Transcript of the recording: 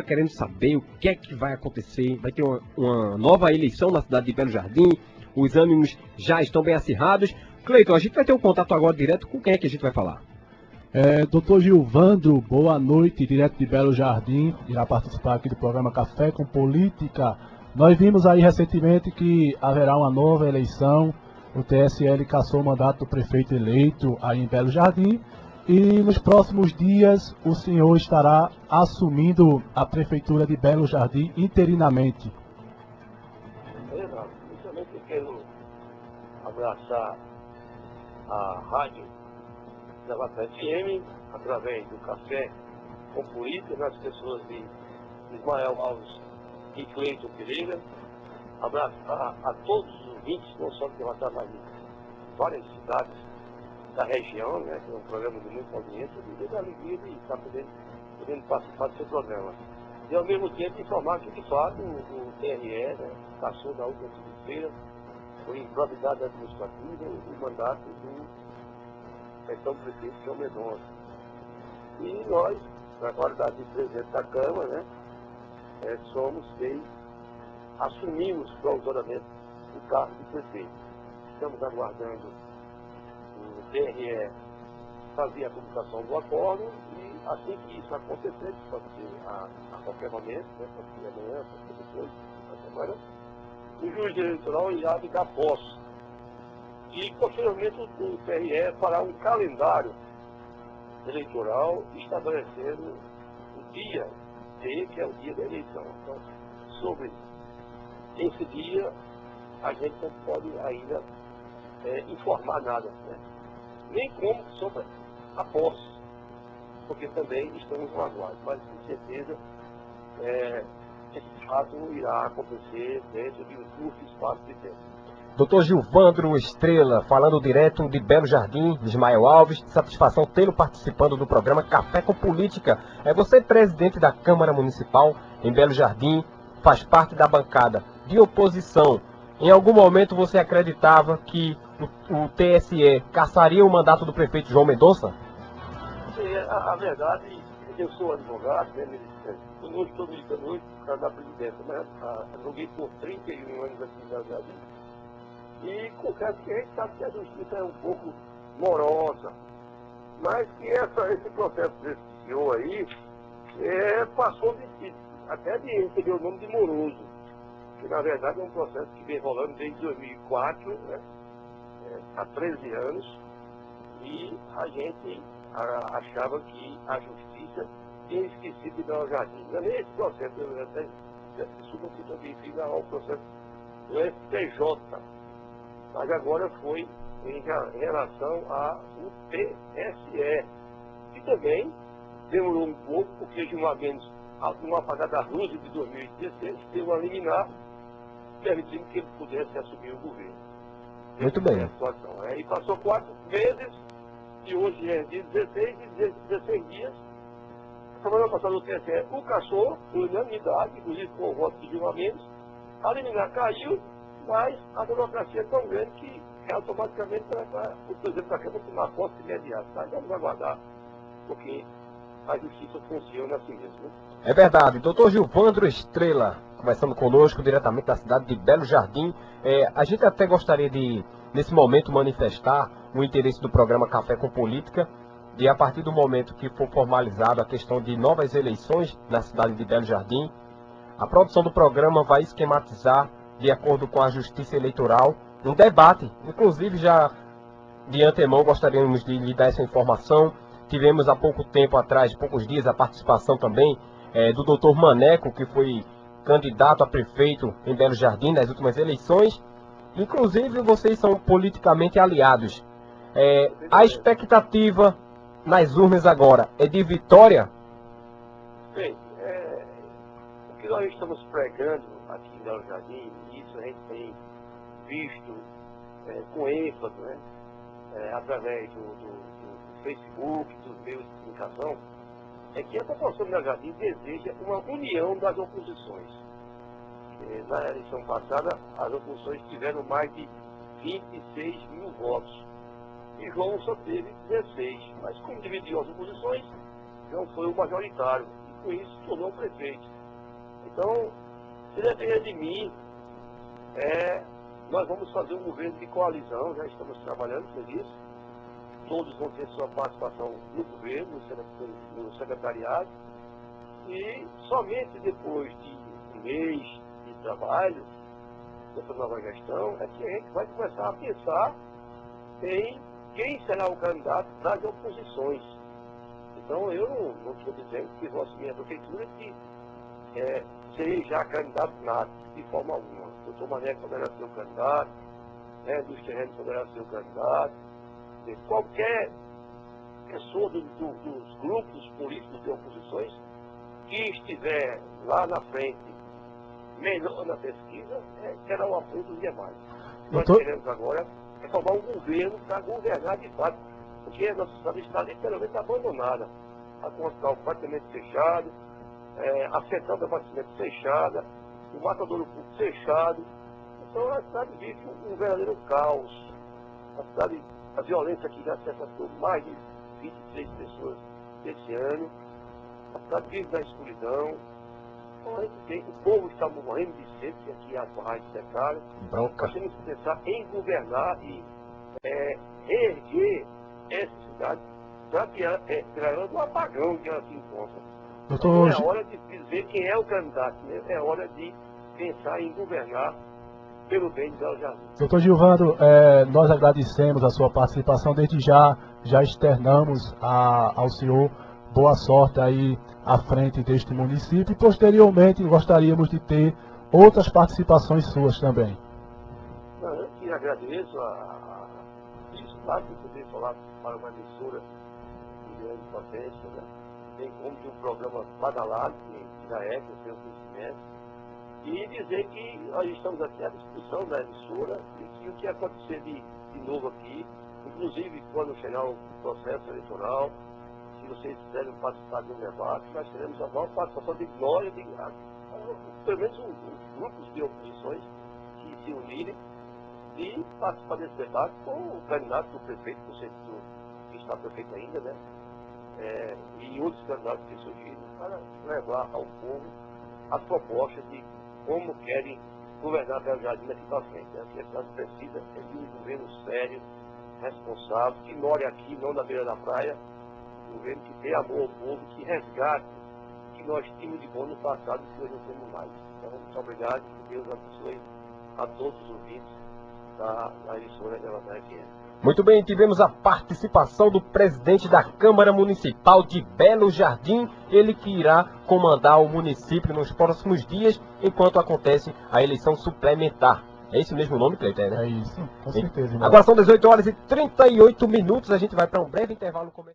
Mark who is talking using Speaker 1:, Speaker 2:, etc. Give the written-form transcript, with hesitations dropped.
Speaker 1: querendo saber o que é que vai acontecer. Vai ter uma nova eleição na cidade de Belo Jardim. Os ânimos já estão bem acirrados. Cleiton, a gente vai ter um contato agora direto com quem é que a gente vai falar?
Speaker 2: Doutor Gilvandro, boa noite, direto de Belo Jardim. Irá participar aqui do programa Café com Política. Nós vimos aí recentemente que haverá uma nova eleição. O TSE cassou o mandato do prefeito eleito aí em Belo Jardim. E nos próximos dias o senhor estará assumindo a prefeitura de Belo Jardim interinamente.
Speaker 3: Exato. Inicialmente eu quero abraçar a rádio da Lata FM, através do Café com Política, nas pessoas de Ismael Alves e Cleiton Pereira. Abraçar a todos os ouvintes, não só que vai mas de várias cidades da região, né, que é um programa de muita audiência, e da alegria de estar podendo participar do seu programa. E ao mesmo tempo informar que de fato o TRE, né, cassou na última segunda-feira, por improvidade administrativa, o mandato do então prefeito João Mendonça. E nós, na qualidade de presidente da Câmara, né, somos quem assumimos provisoriamente o cargo de prefeito. Estamos aguardando o TRE fazer a publicação do acordo e assim que isso acontecer, que pode ser a qualquer momento, né, pode ser amanhã, pode ser depois, na semana, o juiz eleitoral irá me dar posse. E posteriormente o TRE fará um calendário eleitoral estabelecendo o dia D, que é o dia da eleição. Então, sobre esse dia, a gente não pode ainda informar nada, né? Nem como sobre a posse, porque também estamos no aguardo, mas com certeza esse fato irá acontecer dentro de um curto espaço de tempo.
Speaker 1: Doutor Gilvandro Estrela, falando direto de Belo Jardim, de Ismael Alves, satisfação tê-lo participando do programa Café com Política. Você, presidente da Câmara Municipal em Belo Jardim, faz parte da bancada de oposição. Em algum momento você acreditava que o TSE cassaria o mandato do prefeito João Mendonça?
Speaker 3: Sim, a verdade, eu sou advogado, né, eu não estou militando hoje por causa da presidência, mas joguei por 31 anos aqui em Belo Jardim. E confesso que a gente sabe que a justiça é um pouco morosa, mas que esse processo desse senhor aí passou até de receber o nome de moroso, que na verdade é um processo que vem rolando desde 2004, né, há 13 anos, e a gente achava que a justiça tinha esquecido de Belo Jardim. Não é nem esse processo, eu até desculpa que também fiz o processo do STJ, mas agora foi em relação ao TSE, que também demorou um pouco, porque Gilmar Mendes, no apagar da luz de 2016, teve uma liminar permitindo que ele pudesse assumir o governo.
Speaker 1: Muito bem.
Speaker 3: E passou 4 meses, e hoje é dia 16 dias. A semana passada o TSE o cassou, por unanimidade, inclusive com o voto de Gilmar Mendes. A liminar caiu, mas a democracia é tão grande que automaticamente o presidente da Câmara tomar posse imediata. Mas vamos aguardar, porque a justiça funciona assim mesmo. Né?
Speaker 1: É verdade. Doutor Gilvandro Estrela, conversando conosco diretamente da cidade de Belo Jardim. A gente até gostaria de, nesse momento, manifestar o interesse do programa Café com Política, de a partir do momento que for formalizada a questão de novas eleições na cidade de Belo Jardim, a produção do programa vai esquematizar, de acordo com a Justiça Eleitoral, um debate. Inclusive, já de antemão, gostaríamos de lhe dar essa informação. Tivemos há pouco tempo atrás, poucos dias, a participação também do doutor Maneco, que foi candidato a prefeito em Belo Jardim nas últimas eleições. Inclusive, vocês são politicamente aliados. A expectativa nas urnas agora é de vitória?
Speaker 3: Bem, o que nós estamos pregando aqui em Belo Jardim, e isso a gente tem visto com ênfase, né, através do Facebook, dos meios de comunicação, é que a população de Belo Jardim deseja uma união das oposições. Na eleição passada, as oposições tiveram mais de 26 mil votos. E João só teve 16. Mas como dividiu as oposições, João foi o majoritário. E com isso se tornou prefeito. Então, se depender de mim, nós vamos fazer um governo de coalizão, já estamos trabalhando por isso. Todos vão ter sua participação no governo, no secretariado. E somente depois de um mês de trabalho, dessa nova gestão, é que a gente vai começar a pensar em quem será o candidato das oposições. Então, eu não estou dizendo que minha prefeitura que serei já candidato nada, de forma alguma. O doutor Mané poderá ser o candidato, dos terrenos poderá ser o candidato, qualquer pessoa dos grupos políticos de oposições que estiver lá na frente, melhor na pesquisa, terá o apoio dos demais. Nós queremos agora formar um governo para governar de fato, porque a nossa cidade está literalmente abandonada. A Constituição praticamente fechado, a central de abastecimento fechada, o matadouro público fechado. Então a cidade vive um verdadeiro caos. A violência que já se afastou mais de 23 pessoas esse ano. A cidade vive na escuridão. O povo está morrendo de sede, que aqui as barragens secaram. Nós temos que pensar em governar e reerguer essa cidade para criar um apagão que ela se encontra. Não é hora de dizer quem é o candidato, né? É hora de pensar em governar pelo bem de Belo Jardim.
Speaker 2: Doutor Gilvandro, nós agradecemos a sua participação, desde já externamos ao senhor boa sorte aí à frente deste município e posteriormente gostaríamos de ter outras participações suas também.
Speaker 3: Eu que agradeço a espaço de poder falar para uma emissora de grande potência, né? Bem como de um programa badalado, que já eu tenho conhecimento, e dizer que nós estamos aqui à disposição da emissora e que o que acontecer de novo aqui, inclusive quando chegar o processo eleitoral, se vocês quiserem participar de um debate, nós teremos a maior participação de glória, pelo menos os grupos de oposições que se unirem e participar desse debate com o candidato do prefeito, que está prefeito ainda, né? E outros candidatos que surgiram, para levar ao povo as propostas de como querem governar Belo Jardim daqui para frente. A cidade precisa de um governo sério, responsável, que more aqui, não na beira da praia, um governo que dê amor ao povo, que resgate o que nós tínhamos de bom no passado e que hoje não temos mais. Então, muito obrigado, que Deus abençoe a todos os ouvintes da emissora da FM.
Speaker 1: Muito bem, tivemos a participação do presidente da Câmara Municipal de Belo Jardim, ele que irá comandar o município nos próximos dias, enquanto acontece a eleição suplementar. É esse mesmo nome, Cleiton, né?
Speaker 2: É isso, com certeza.
Speaker 1: Agora são 18 horas e 38 minutos, a gente vai para um breve intervalo comercial.